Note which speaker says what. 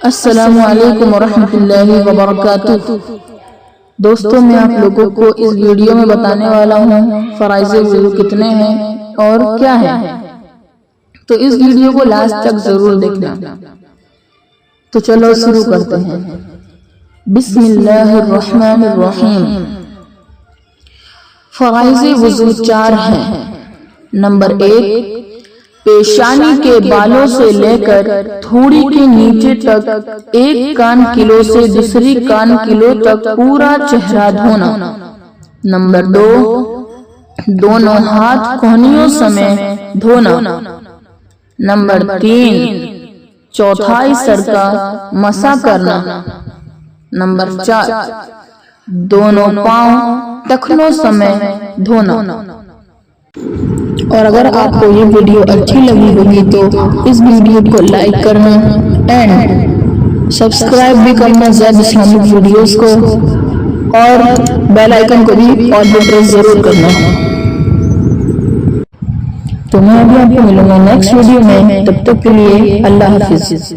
Speaker 1: السلام علیکم ورحمۃ اللہ وبرکاتہ۔ دوستوں، میں آپ لوگوں کو اس ویڈیو میں بتانے والا ہوں فرائض وضو کتنے ہیں اور کیا ہے، تو اس ویڈیو کو لاسٹ تک ضرور دیکھنا۔ تو چلو شروع کرتے ہیں۔ بسم اللہ الرحمن الرحیم۔ فرائض وضو 4 ہیں۔ نمبر 1، پیشانی کے بالوں سے لے کر تھوڑی کے نیچے تک ایک کان کلو سے دوسری کان کلو تک پورا چہرہ دھونا۔ نمبر 2، دونوں ہاتھ کونیوں سمیت دھونا۔ نمبر 3، چوتھائی سر کا مسح کرنا۔ نمبر 4، دونوں پاؤں ٹخنوں سمیت دھونا۔ اور اگر آپ کو یہ ویڈیو اچھی لگی ہوگی تو اس ویڈیو کو لائک کرنا اینڈ سبسکرائب بھی کرنا زید اسلامک ویڈیوز کو، اور بیل آئیکن کو بھی آل پہ پریس ضرور کرنا۔ تو میں ابھی آپ کو ملوں گا نیکسٹ ویڈیو میں، تب تک کے لیے اللہ حافظ۔